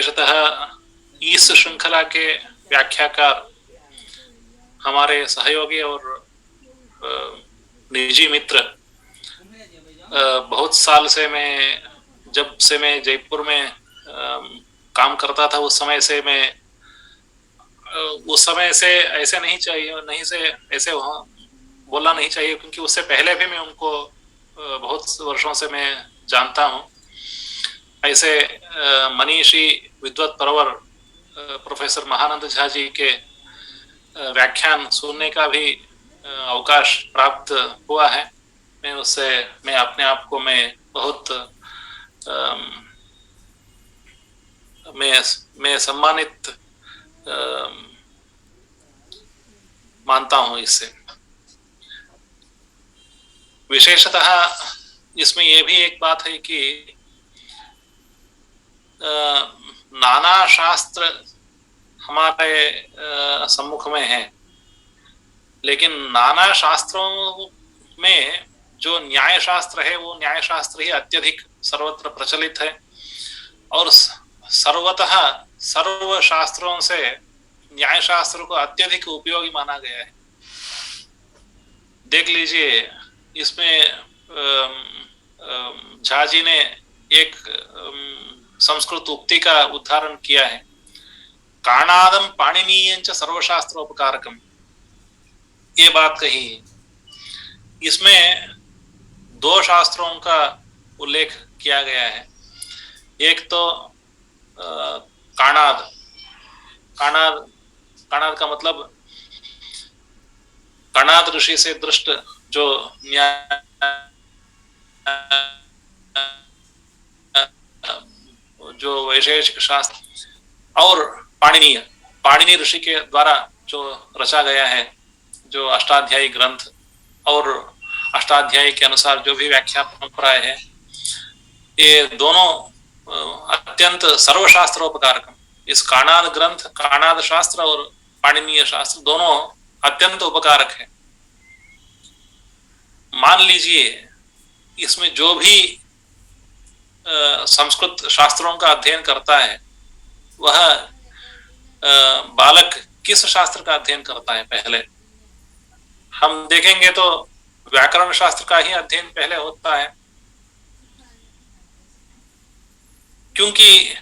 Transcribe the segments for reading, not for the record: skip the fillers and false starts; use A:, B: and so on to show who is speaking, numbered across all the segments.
A: विशेषतः इस श्रृंखला के व्याख्याकार हमारे सहयोगी और निजी मित्र, बहुत साल से जब से मैं जयपुर में काम करता था, उस समय से ऐसे ऐसे बोलना नहीं चाहिए, क्योंकि उससे पहले भी मैं उनको बहुत वर्षों से मैं जानता हूँ। ऐसे मनीषी विद्वत परवर प्रोफेसर महानंद झा जी के व्याख्यान सुनने का भी अवकाश प्राप्त हुआ है। मैं अपने आप को बहुत मैं सम्मानित मानता हूं इससे। विशेषतः इसमें यह भी एक बात है कि नाना शास्त्र हमारे सम्मुख में है, लेकिन नाना शास्त्रों में जो न्याय शास्त्र है वो न्याय शास्त्र ही अत्यधिक सर्वत्र प्रचलित है, और सर्वतः सर्व शास्त्रों से न्याय शास्त्र को अत्यधिक उपयोगी माना गया है। देख लीजिए, इसमें झा जी ने एक संस्कृत उक्ति का उदाहरण किया है, काणादम पाणिनीयंच सर्वशास्त्रोपकारकम। ये बात कही। इसमें दो शास्त्रों का उल्लेख किया गया है। एक तो काणाद का मतलब काणाद ऋषि से दृष्ट जो न्याय जो वैशेषिक शास्त्र, और पाणिनी ऋषि के द्वारा जो रचा गया है, जो अष्टाध्यायी ग्रंथ और अष्टाध्यायी के अनुसार जो भी व्याख्या परंपराएं है, ये दोनों अत्यंत सर्वशास्त्रोपकारक। इस काणाद ग्रंथ, काणाद शास्त्र और पाणिनीय शास्त्र दोनों अत्यंत उपकारक है। मान लीजिए, इसमें जो भी संस्कृत शास्त्रों का अध्ययन करता है, वह बालक किस शास्त्र का अध्ययन करता है? पहले हम देखेंगे तो व्याकरण शास्त्र का ही अध्ययन पहले होता है, क्योंकि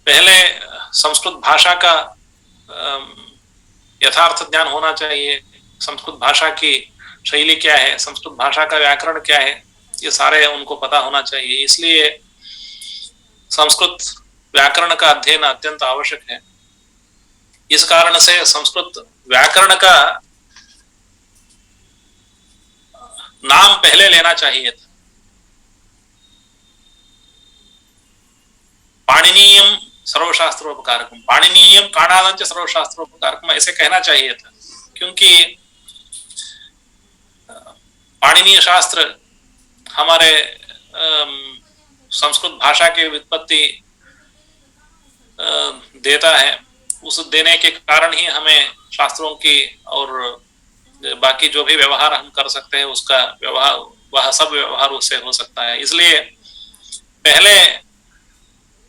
A: पहले संस्कृत भाषा का यथार्थ ज्ञान होना चाहिए। संस्कृत भाषा की शैली क्या है, संस्कृत भाषा का व्याकरण क्या है, ये सारे उनको पता होना चाहिए। इसलिए संस्कृत व्याकरण का अध्ययन अत्यंत आवश्यक है। इस कारण से संस्कृत व्याकरण का नाम पहले लेना चाहिए था। पाणिनीयम सर्वशास्त्रोपकारकम, पाणिनीयम काणादंच सर्वशास्त्रोपकारकम, ऐसे कहना चाहिए था, क्योंकि पाणिनीय शास्त्र हमारे संस्कृत भाषा की व्युत्पत्ति देता है। उस देने के कारण ही हमें शास्त्रों की और बाकी जो भी व्यवहार हम कर सकते हैं, उसका व्यवहार, वह सब व्यवहार उससे हो सकता है। इसलिए पहले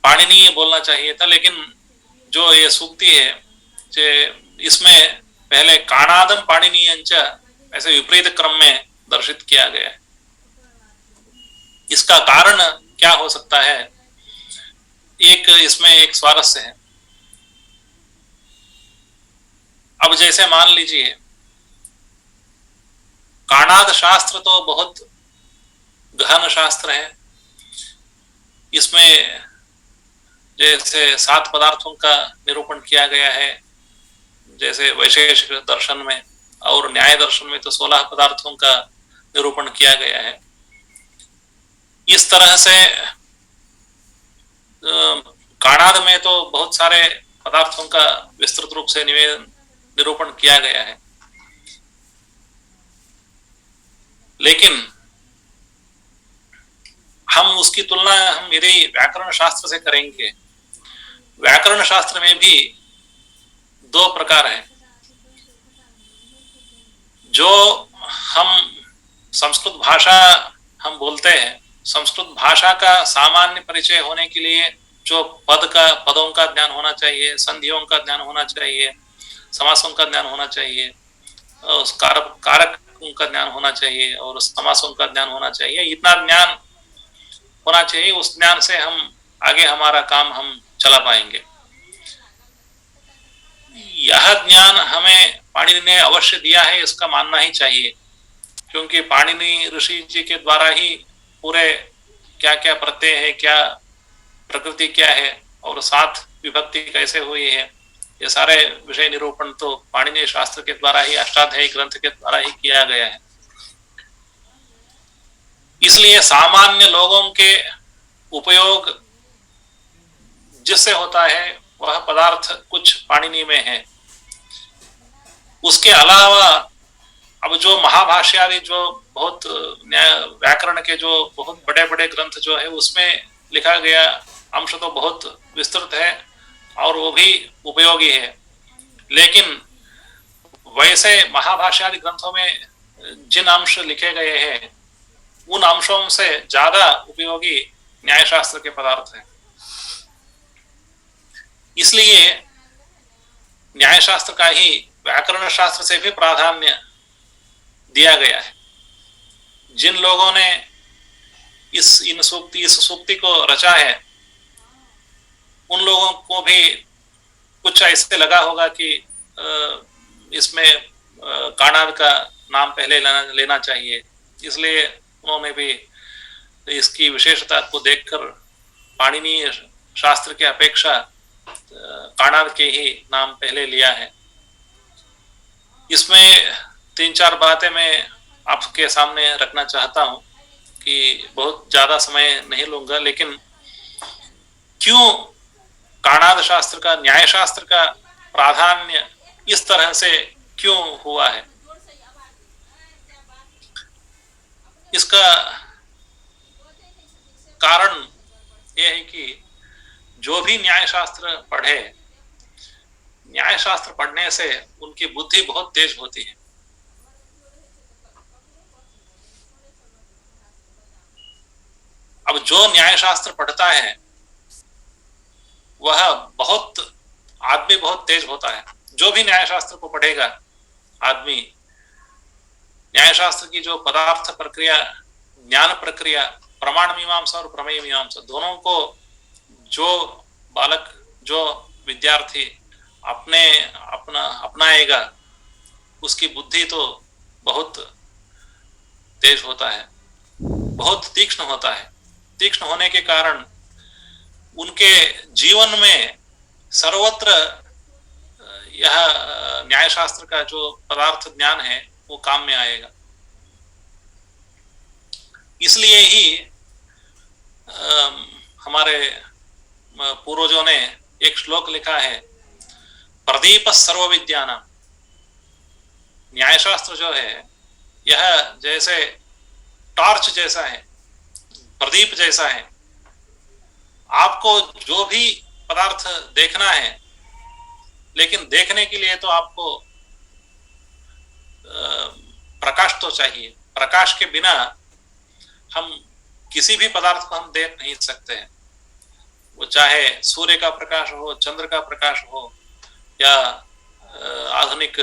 A: पाणिनीय बोलना चाहिए था, लेकिन जो ये सूक्ति है, इसमें पहले काणादम पाणिनीयंच ऐसे विपरीत क्रम में दर्शित किया गया है। इसका कारण क्या हो सकता है? इसमें एक स्वारस्य है। अब जैसे मान लीजिए, काणाद शास्त्र तो बहुत गहन शास्त्र है। इसमें जैसे 7 पदार्थों का निरूपण किया गया है, जैसे वैशेषिक दर्शन में, और न्याय दर्शन में तो 16 पदार्थों का निरूपण किया गया है। इस तरह से काणाद में तो बहुत सारे पदार्थों का विस्तृत रूप से निरूपण किया गया है, लेकिन हम उसकी तुलना यदि व्याकरण शास्त्र से करेंगे, व्याकरण शास्त्र में भी 2 प्रकार है। जो हम संस्कृत भाषा हम बोलते हैं, संस्कृत भाषा का सामान्य परिचय होने के लिए जो पदों का ज्ञान होना चाहिए, संधियों का ज्ञान होना चाहिए, समासों का ज्ञान होना चाहिए, उस कारक का ज्ञान होना चाहिए और समासों का ज्ञान होना चाहिए। इतना ज्ञान होना चाहिए, उस ज्ञान से हम आगे हमारा काम हम चला पाएंगे। यह ज्ञान हमें पाणिनि ने अवश्य दिया है, इसका मानना ही चाहिए, क्योंकि पाणिनि ऋषि जी के द्वारा ही पूरे क्या क्या प्रत्यय है, क्या प्रकृति क्या है और सात विभक्ति कैसे हुई है, ये सारे विषय निरूपण तो पाणिनि शास्त्र के द्वारा ही, अष्टाध्यायी ग्रंथ के द्वारा ही किया गया है। इसलिए सामान्य लोगों के उपयोग जिससे होता है वह पदार्थ कुछ पाणिनि में है। उसके अलावा अब जो महाभाष्य आदि जो बहुत व्याकरण के जो बहुत बड़े बड़े ग्रंथ जो है उसमें लिखा गया अंश तो बहुत विस्तृत है और वो भी उपयोगी है, लेकिन वैसे महाभाष्य आदि ग्रंथों में जिन अंश लिखे गए हैं उन अंशों से ज्यादा उपयोगी न्यायशास्त्र के पदार्थ हैं। इसलिए न्यायशास्त्र का ही व्याकरण शास्त्र से भी प्राधान्य दिया गया है। जिन लोगों ने इस सूक्ति को रचा है उन लोगों को भी कुछ ऐसे लगा होगा कि इसमें काणाद का नाम पहले लेना चाहिए, इसलिए उन्होंने भी इसकी विशेषता को देखकर पाणिनि शास्त्र की अपेक्षा काणाद के ही नाम पहले लिया है। इसमें 3-4 बातें मैं आपके सामने रखना चाहता हूं कि बहुत ज्यादा समय नहीं लूंगा, लेकिन क्यों काणाद शास्त्र का, न्याय शास्त्र का प्राधान्य इस तरह से क्यों हुआ है, इसका कारण यह है कि जो भी न्याय शास्त्र पढ़े, न्याय शास्त्र पढ़ने से उनकी बुद्धि बहुत तेज होती है। अब जो न्याय शास्त्र पढ़ता है वह आदमी बहुत तेज होता है। जो भी न्याय शास्त्र को पढ़ेगा आदमी, न्याय शास्त्र की जो पदार्थ प्रक्रिया, ज्ञान प्रक्रिया, प्रमाण मीमांसा और प्रमेय मीमांसा दोनों को जो बालक, जो विद्यार्थी अपनाएगा उसकी बुद्धि तो बहुत तेज होता है, बहुत तीक्ष्ण होता है। तीक्ष्ण होने के कारण उनके जीवन में सर्वत्र यह न्याय शास्त्र का जो पदार्थ ज्ञान है वो काम में आएगा। इसलिए ही हमारे पूर्वजों ने एक श्लोक लिखा है, प्रदीप सर्व विद्यानाम। न्याय शास्त्र जो है यह जैसे टॉर्च जैसा है, प्रदीप जैसा है। आपको जो भी पदार्थ देखना है, लेकिन देखने के लिए तो आपको प्रकाश तो चाहिए। प्रकाश के बिना हम किसी भी पदार्थ को हम देख नहीं सकते हैं, वो चाहे सूर्य का प्रकाश हो, चंद्र का प्रकाश हो या आधुनिक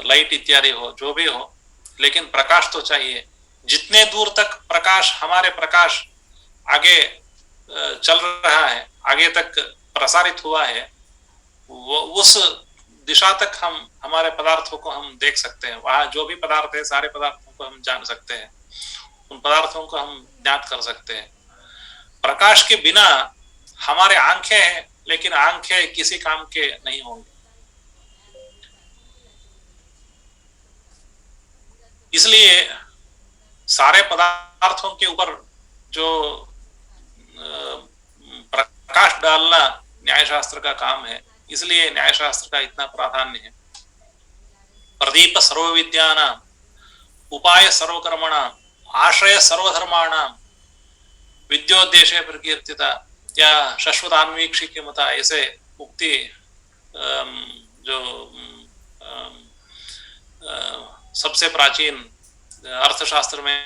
A: लाइट इत्यादि हो, जो भी हो, लेकिन प्रकाश तो चाहिए। जितने दूर तक हमारे प्रकाश आगे चल रहा है, आगे तक प्रसारित हुआ है, वो उस दिशा तक हमारे पदार्थों को हम देख सकते हैं। वहां जो भी पदार्थ है सारे पदार्थों को हम जान सकते हैं, उन पदार्थों को हम ज्ञात कर सकते हैं। प्रकाश के बिना हमारे आंखें हैं, लेकिन आंखें किसी काम के नहीं होंगी। इसलिए सारे पदार्थों के ऊपर जो प्रकाश डालना न्यायशास्त्र का काम है, इसलिए न्यायशास्त्र का इतना प्राधान्य है। प्रदीप सर्व विद्यानाम, उपाय सर्वकर्मणाम, आश्रय सर्वधर्माणाम, विद्योद्देश्य प्रकीर्तिता या शाश्वतान्वीक्षी की मता, ऐसे उक्ति जो सबसे प्राचीन अर्थशास्त्र में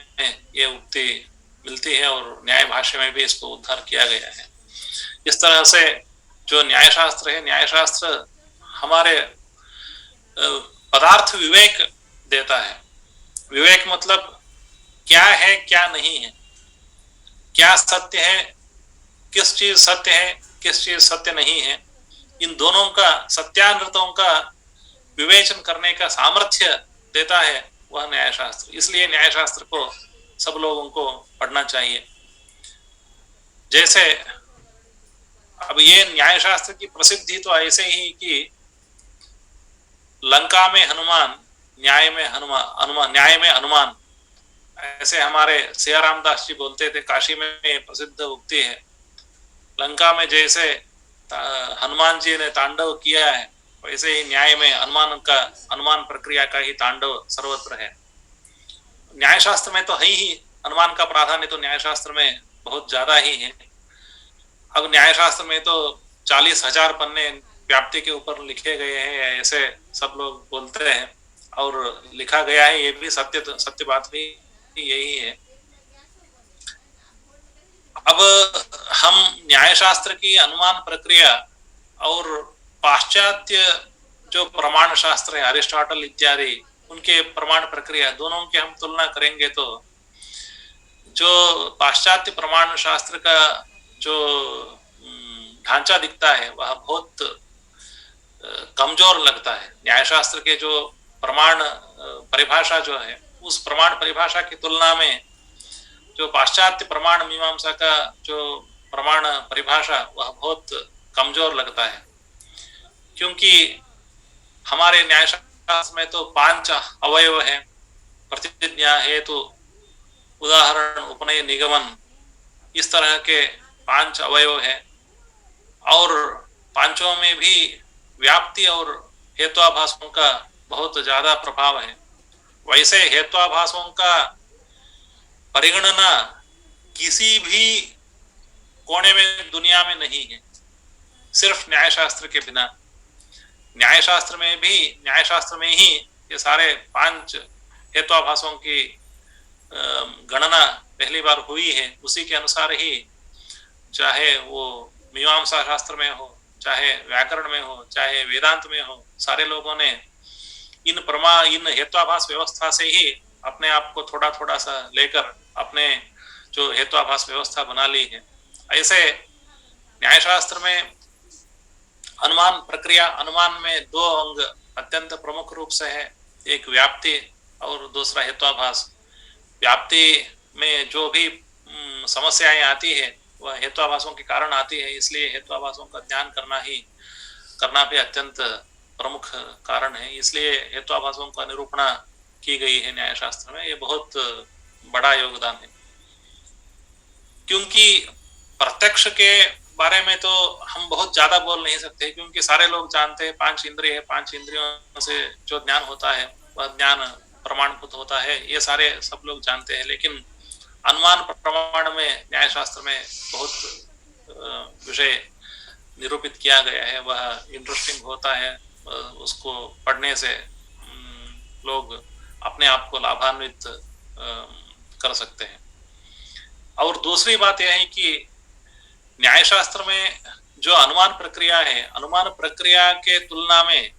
A: ये उक्ति मिलती है और न्याय भाष्य में भी इसको उद्धार किया गया है। इस तरह से जो न्यायशास्त्र है, न्यायशास्त्र हमारे पदार्थ विवेक देता है। विवेक मतलब क्या है क्या नहीं है, क्या सत्य है, किस चीज सत्य है, किस चीज सत्य नहीं है, इन दोनों का सत्यानृतों का विवेचन करने का सामर्थ्य देता है वह न्यायशास्त्र। इसलिए न्यायशास्त्र को सब लोगों को पढ़ना चाहिए। जैसे अब ये न्यायशास्त्र की प्रसिद्धि तो ऐसे ही कि लंका में हनुमान, न्याय में हनुमान, न्याय में हनुमान, ऐसे हमारे सिया रामदास जी बोलते थे। काशी में प्रसिद्ध उक्ति है, लंका में जैसे हनुमान जी ने तांडव किया है, वैसे ही न्याय में अनुमान प्रक्रिया का ही तांडव सर्वत्र है। न्यायशास्त्र में तो है ही, अनुमान का प्राधान्य तो न्यायशास्त्र में बहुत ज्यादा ही है। अब न्यायशास्त्र में तो 40,000 पन्ने व्याप्ति के ऊपर लिखे गए हैं, ऐसे सब लोग बोलते हैं, और लिखा गया है, ये भी सत्य बात भी यही है। अब हम न्यायशास्त्र की अनुमान प्रक्रिया और पाश्चात्य जो प्रमाण शास्त्र है, अरिस्टोटल इत्यादि, उनके प्रमाण प्रक्रिया दोनों की हम तुलना करेंगे तो जो पाश्चात्य प्रमाण शास्त्र का जो ढांचा दिखता है वह बहुत कमजोर लगता है। न्यायशास्त्र के जो प्रमाण परिभाषा जो है, उस प्रमाण परिभाषा की तुलना में जो पाश्चात्य प्रमाण मीमांसा का जो प्रमाण परिभाषा वह बहुत कमजोर लगता है। क्योंकि हमारे न्यायशास्त्र में तो 5 अवयव है, प्रतिज्ञा, हेतु, उदाहरण, उपनय, निगमन, इस तरह के 5 अवयव है, और पांचों में भी व्याप्ति और हेत्वाभासों का बहुत ज्यादा प्रभाव है। वैसे हेत्वाभासों का परिगणना किसी भी कोने में दुनिया में नहीं है, सिर्फ न्यायशास्त्र के बिना। न्यायशास्त्र में ही ये सारे 5 हेत्वाभासों की गणना पहली बार हुई है। उसी के अनुसार ही, चाहे वो मीमांसा शास्त्र में हो, चाहे व्याकरण में हो, चाहे वेदांत में हो, सारे लोगों ने इन हेत्वाभास व्यवस्था से ही अपने आप को थोड़ा थोड़ा सा लेकर अपने जो हेत्वाभास व्यवस्था बना ली है। ऐसे न्यायशास्त्र में अनुमान प्रक्रिया, अनुमान में 2 अंग अत्यंत प्रमुख रूप से है, एक व्याप्ति और दूसरा हेत्वाभास। व्याप्ति में जो भी समस्याएं आती है वह हेत्वाभासों के कारण आती है, इसलिए हेत्वाभासों का ध्यान करना भी अत्यंत प्रमुख कारण है। इसलिए हेत्वाभासों का निरूपणा की गई है न्यायशास्त्र में, ये बहुत बड़ा योगदान है। क्योंकि प्रत्यक्ष के बारे में तो हम बहुत ज्यादा बोल नहीं सकते, क्योंकि सारे लोग जानते हैं 5 इंद्रिय है, 5 इंद्रियों से जो ज्ञान होता है वह ज्ञान प्रमाणभूत होता है, ये सारे सब लोग जानते हैं। लेकिन अनुमान प्रमाण में न्यायशास्त्र में बहुत विषय निरूपित किया गया है, वह इंटरेस्टिंग होता है। उसको पढ़ने से लोग अपने आप को लाभान्वित कर सकते हैं। और दूसरी बात यह है कि न्यायशास्त्र में जो अनुमान प्रक्रिया है, अनुमान प्रक्रिया के तुलना में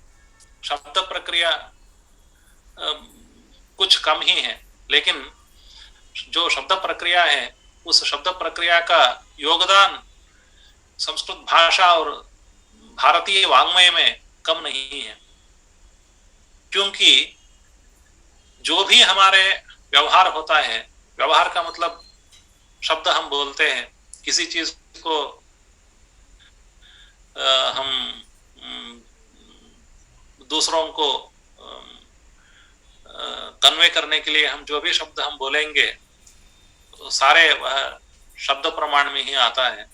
A: शब्द प्रक्रिया कुछ कम ही है, लेकिन जो शब्द प्रक्रिया है उस शब्द प्रक्रिया का योगदान संस्कृत भाषा और भारतीय वाङ्मय में कम नहीं है। क्योंकि जो भी हमारे व्यवहार होता है, व्यवहार का मतलब शब्द हम बोलते हैं, किसी चीज को हम दूसरों को कन्वे करने के लिए हम जो भी शब्द हम बोलेंगे तो सारे वह शब्द प्रमाण में ही आता है।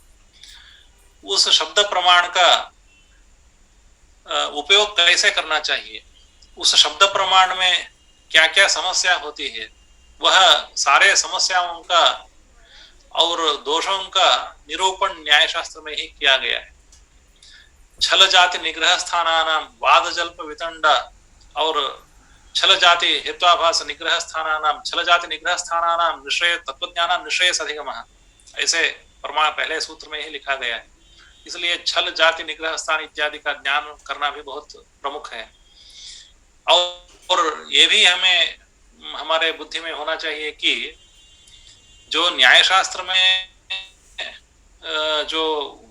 A: उस शब्द प्रमाण का उपयोग कैसे करना चाहिए, उस शब्द प्रमाण में क्या क्या समस्या होती है, वह सारे समस्याओं का और दोषों का निरूपण न्यायशास्त्र में ही किया गया है। छल जाति निग्रह स्थानानां वाद जल्प वितंडा और छल जाति हेत्वाभास निग्रह स्थानानां छल जाति निग्रह स्थानानां निश्चय तत्वज्ञानां निश्चय अधिगमः, ऐसे प्रमाण पहले सूत्र में ही लिखा गया है। इसलिए छल, जाति, निग्रह स्थान इत्यादि का ज्ञान करना भी बहुत प्रमुख है। और ये भी हमें हमारे बुद्धि में होना चाहिए कि जो न्यायशास्त्र में जो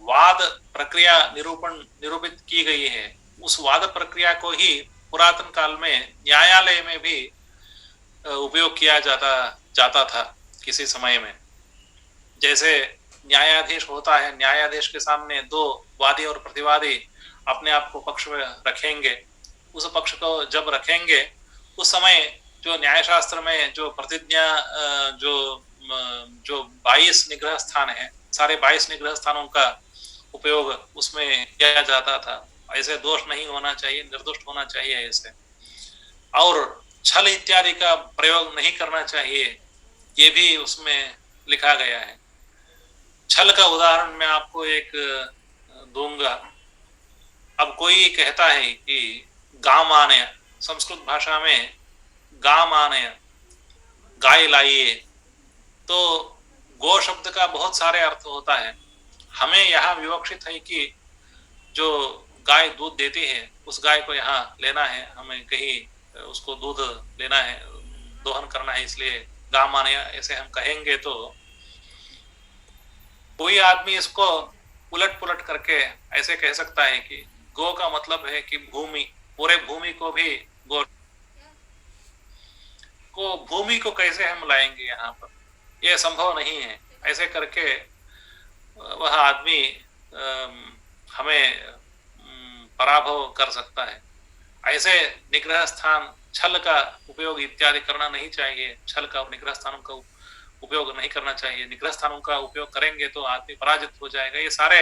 A: वाद प्रक्रिया निरूपित की गई है, उस वाद प्रक्रिया को ही पुरातन काल में न्यायालय में भी उपयोग किया जाता था किसी समय में। जैसे न्यायाधीश होता है, न्यायाधीश के सामने दो वादी और प्रतिवादी अपने आप को पक्ष में रखेंगे। उस पक्ष को जब रखेंगे, उस समय जो न्यायशास्त्र में जो प्रतिज्ञा जो 22 निग्रह स्थान है, सारे 22 निग्रह स्थानों का उपयोग उसमें किया जाता था। ऐसे दोष नहीं होना चाहिए, निर्दोष होना चाहिए ऐसे, और छल इत्यादि का प्रयोग नहीं करना चाहिए, ये भी उसमें लिखा गया है। छल का उदाहरण मैं आपको एक दूंगा। अब कोई कहता है कि गामानय, संस्कृत भाषा में गामानय, गाय लाइए, तो गो शब्द का बहुत सारे अर्थ होता है। हमें यहाँ विवक्षित है कि जो गाय दूध देती है उस गाय को यहाँ लेना है, हमें कहीं उसको दूध लेना है, दोहन करना है, इसलिए गामानय ऐसे हम कहेंगे। तो कोई आदमी इसको उलट पुलट करके ऐसे कह सकता है कि गो का मतलब है कि भूमि, पूरे भूमि को भी गो को, भूमि को कैसे हम लाएंगे यहाँ पर, यह संभव नहीं है। ऐसे करके वह आदमी हमें पराभव कर सकता है। ऐसे निग्रह स्थान, छल का उपयोग इत्यादि करना नहीं चाहिए। छल का और निग्रह स्थानों का उपयोग नहीं करना चाहिए। निग्रह स्थानों का उपयोग करेंगे तो आदमी पराजित हो जाएगा। ये सारे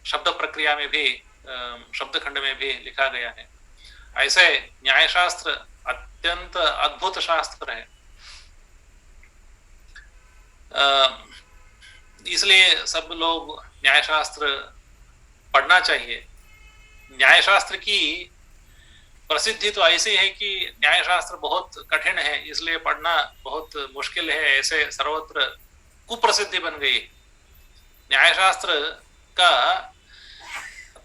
A: शब्द प्रक्रिया में भी, शब्द खंड में भी लिखा गया है। ऐसे न्यायशास्त्र अत्यंत अद्भुत शास्त्र है, इसलिए सब लोग न्यायशास्त्र पढ़ना चाहिए। न्यायशास्त्र की प्रसिद्धि तो ऐसी है कि न्यायशास्त्र बहुत कठिन है, इसलिए पढ़ना बहुत मुश्किल है, ऐसे सर्वत्र कुप्रसिद्धि बन गई। न्यायशास्त्र का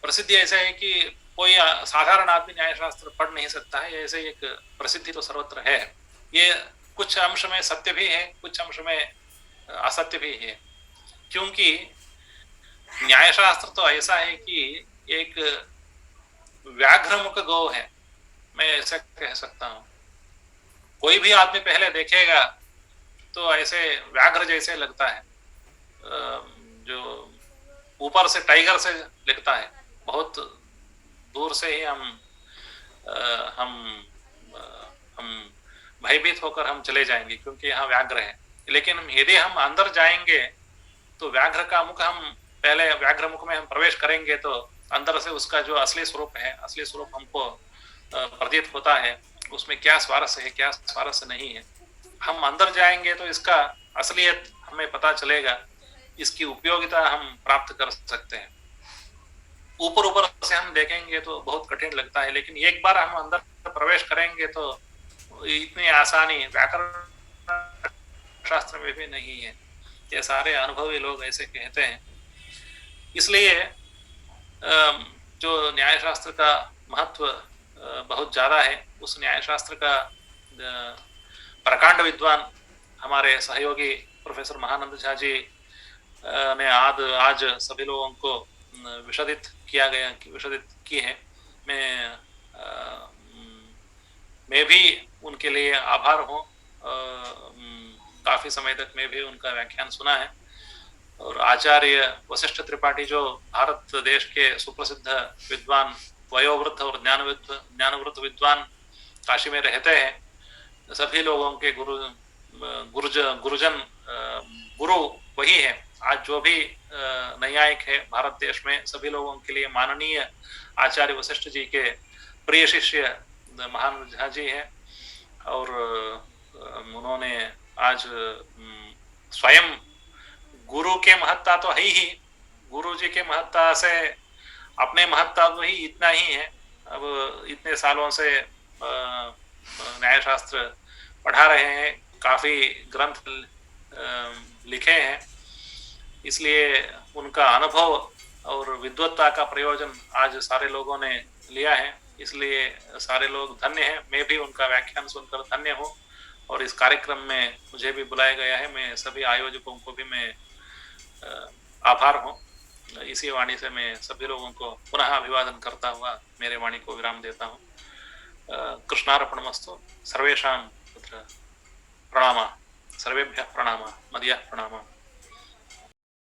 A: प्रसिद्धि ऐसा है कि कोई साधारण आदमी न्यायशास्त्र पढ़ नहीं सकता है, ऐसे एक प्रसिद्धि तो सर्वत्र है। ये कुछ अंश में सत्य भी है, कुछ अंश में असत्य भी है, क्योंकि न्यायशास्त्र तो ऐसा है कि एक व्याघ्रमुख गौ है, मैं ऐसा कह सकता हूँ। कोई भी आदमी पहले देखेगा तो ऐसे व्याघ्र जैसे लगता है, जो ऊपर से टाइगर से लगता है, बहुत दूर से ही हम भयभीत होकर हम चले जाएंगे, क्योंकि यहाँ व्याघ्र है। लेकिन यदि हम अंदर जाएंगे तो व्याघ्र का मुख, हम पहले व्याघ्र मुख में हम प्रवेश करेंगे तो अंदर से उसका जो असली स्वरूप है, असली स्वरूप हमको प्रतीत होता है, उसमें क्या स्वारस्य है, क्या स्वारस्य नहीं है। हम अंदर जाएंगे तो इसका असलियत हमें पता चलेगा, इसकी उपयोगिता हम प्राप्त कर सकते हैं। ऊपर ऊपर से हम देखेंगे तो बहुत कठिन लगता है, लेकिन एक बार हम अंदर प्रवेश करेंगे तो इतनी आसानी व्याकरण शास्त्र में भी नहीं है। ये सारे अनुभवी लोग ऐसे कहते हैं। इसलिए जो न्यायशास्त्र का महत्व बहुत ज्यादा है, उस न्यायशास्त्र का प्रकांड विद्वान हमारे सहयोगी प्रोफेसर महानंद झा जी ने आज सभी लोगों को विशदित की है। मैं भी उनके लिए आभार हूँ। काफी समय तक मैं भी उनका व्याख्यान सुना है। और आचार्य वशिष्ठ त्रिपाठी जो भारत देश के सुप्रसिद्ध विद्वान, वयोवृद्ध और ज्ञानवृद्ध विद्वान काशी में रहते हैं, सभी लोगों के गुरुजन गुरु वही है। आज जो भी न्यायिक है भारत देश में, सभी लोगों के लिए माननीय आचार्य वशिष्ठ जी के प्रिय शिष्य महान झा जी है। और उन्होंने आज स्वयं गुरु के महत्ता तो है ही, गुरु जी के महत्ता से अपने महत्ता तो ही इतना ही है। अब इतने सालों से न्यायशास्त्र पढ़ा रहे हैं, काफी ग्रंथ लिखे हैं, इसलिए उनका अनुभव और विद्वत्ता का प्रयोजन आज सारे लोगों ने लिया है, इसलिए सारे लोग धन्य हैं। मैं भी उनका व्याख्यान सुनकर धन्य हूँ और इस कार्यक्रम में मुझे भी बुलाया गया है। मैं सभी आयोजकों को भी मैं आभार हूँ। इसी वाणी से मैं सभी लोगों को पुनः अभिवादन करता हुआ मेरे वाणी को विराम देता हूँ। कृष्णार्पणमस्तु। सर्वेषां तत्र प्रणाम, सर्वेभ्यः प्रणाम, मदीयः प्रणाम।